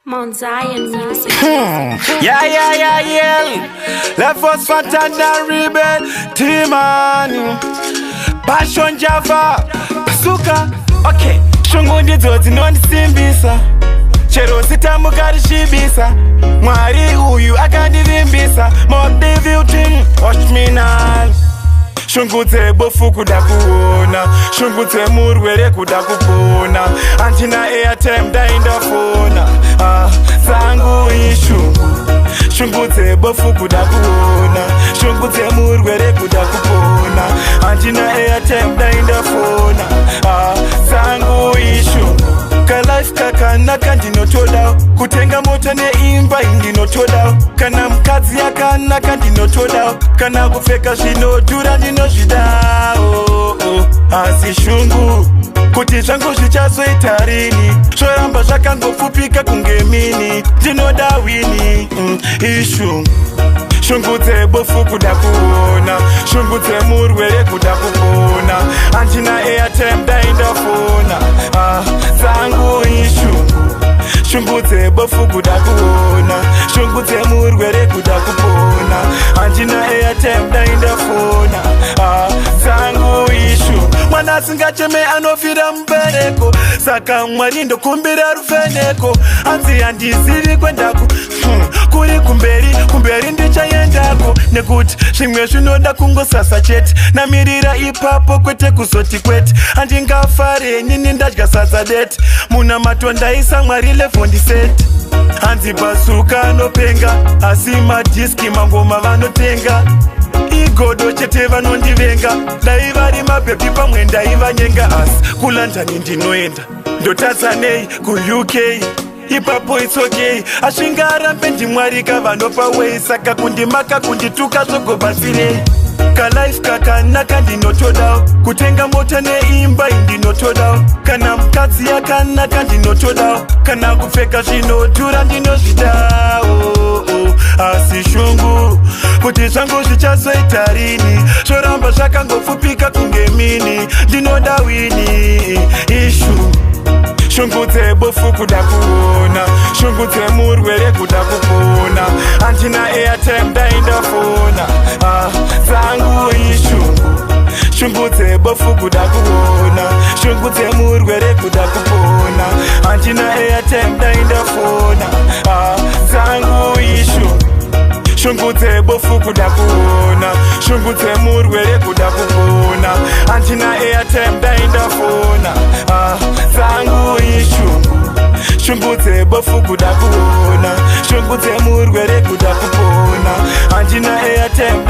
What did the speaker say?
Mount Zion Music. Yeah. Left us fat and a rebel. T-Man Passion Java Suka. Okay. Shungundi zoti nondi simbisa. Chero sitamu karishibisa. Mwari uyu akandivimbisa. Mob team. Watch me now. Shungutse bofu kuda kuona. Shungutse murwere kuda kupona. Antina airtime dainda fona. Zangu ishungu. Shungutse bofu kuda kuona. Shungutse murwere kuda kupona. Antina airtime dainda fona. Zangu ishungu. Ka life kakanaka ndinotoda. Kutenga mota neimba ndinotoda. Kana mkazi yakanaka ndinotoda. Kana kufeka zvinodhura ndinozvida. Asi shungu kuti zvangu zvichazoita rini. Zvoramba zvakangopfupika kunge mini. Ndinoda wini ishungu. Shungutse bofu kuda kuona. Shungutse murwere kuda kupona. Antina airtime dainda fona. Zangu ishungu. Shungutse bofu kuda kuona. Shungutse murwere kuda kupona. Antina airtime dainda fona. Zangu ishungu. Mwana singacheme anofira mbereko. Saka Mwari ndokumbira rufeneko. Anzi handizivi kwendako. Kuri kumberi ndichayendako. Nekuti zvimwe zvinoda kungosasa chete. Namirira ipapo kwete kuzoti kwete. Handingafare nini ndadya sadza dete. Muna matondaisa Mwari levondisete. Hanzi basuka nopenga. Asi madiski mangoma vanotenga. Igodo chete vanondivenga. Dai vari mabhepi pamwe ndaivanyenga. Asi kuLondon ndinoenda. Ndotadza ku UK. Ipapo it's okay. Asvingarambe ndiMwari kavanopa way. Saka kundimaka kundituka zvogobatsirei. Ka life kakanaka ndinotoda. Kutenga mota neimba ndinotoda. Kana mukadzi yakanaka ndinotoda. Kana kupfeka zvinodhura ndinozvida. Asi shungu kuti zvangu zvichazoita rini. Zvoramba zvakangopfupika kunge mini. Ndinoda wini ishu. Shungutse bofu kuda kuona. Shungutse murwere kuda kupona. Antina airtime dainda fona. Zangu ishungu. Shungutse bofu kuda kuona. Shungutse murwere kuda kupona. Antina airtime dainda fona. Zangu ishungu. Shungutse bofu kuda kuona. Shungutse murwere kuda kupona. Antina airtime dainda fona. Zangu ishungu. Shungutse bofu kuda kuona. Shungutse murwere kuda kupona. Antina airtime